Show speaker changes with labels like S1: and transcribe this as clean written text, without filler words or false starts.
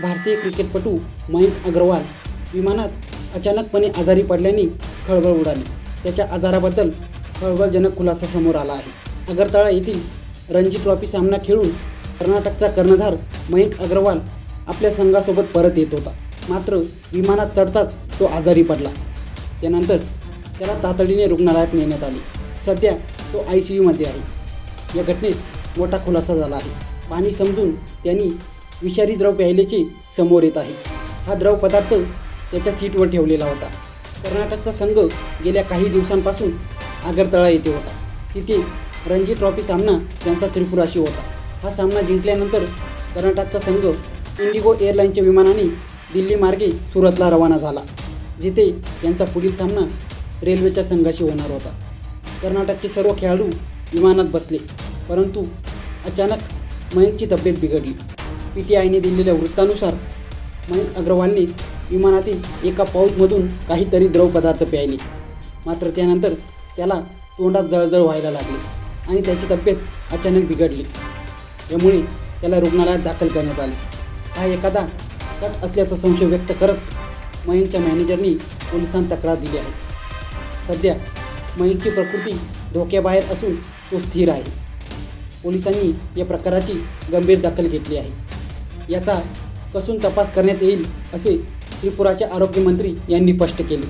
S1: भारतीय क्रिकेटपटू मयंक अग्रवाल विमानात अचानकपणे आजारी पडल्याने खळबळ उडाली। त्याच्या आजाराबद्दल खळबळजनक खुलासा समोर आला आहे। आगरतळा येथील रणजी ट्रॉफी सामना खेळून कर्नाटकचा कर्णधार मयंक अग्रवाल आपल्या संघासोबत परत येत होता। मात्र विमानात चढताच तो आजारी पडला। त्यानंतर त्याला तातडीने रुग्णालयात नेण्यात आले। सध्या तो ICUमध्ये आहे। या घटनेत मोठा खुलासा झाला आहे। पाणी समजून त्यांनी विषारी द्रव प्यायल्याचे समोर येत आहे। हा द्रव पदार्थ त्याच्या सीटवर ठेवलेला होता। कर्नाटकचा संघ गेल्या काही दिवसांपासून आगरतळा येथे होता। तिथे रणजी ट्रॉफी सामना त्यांचा त्रिपुराशी होता। हा सामना जिंकल्यानंतर कर्नाटकचा संघ इंडिगो एअरलाईनच्या विमानाने दिल्ली मार्गे सुरतला रवाना झाला, जिथे त्यांचा पुढील सामना रेल्वेच्या संघाशी होणार होता। कर्नाटकचे सर्व खेळाडू विमानात बसले, परंतु अचानक मयंकची तब्येत बिघडली। PTIने दिलेल्या वृत्तानुसार मयंक अग्रवालने विमानातील एका पाऊचमधून काहीतरी द्रव पदार्थ प्यायले। मात्र त्यानंतर त्याला तोंडात जळजळ व्हायला लागली आणि त्याची तब्येत अचानक बिघडली। यामुळे त्याला रुग्णालयात दाखल करण्यात आले। हा एखादा कट असल्याचा संशय व्यक्त करत मयंकच्या मॅनेजरनी पोलिसांत तक्रार दिली आहे। सध्या मयंकची प्रकृती धोक्याबाहेर असून तो स्थिर आहे। पोलिसांनी या प्रकाराची गंभीर दखल घेतली आहे। याचा कसून तपास करण्यात येईल असे त्रिपुराचे आरोग्यमंत्री यांनी स्पष्ट केले।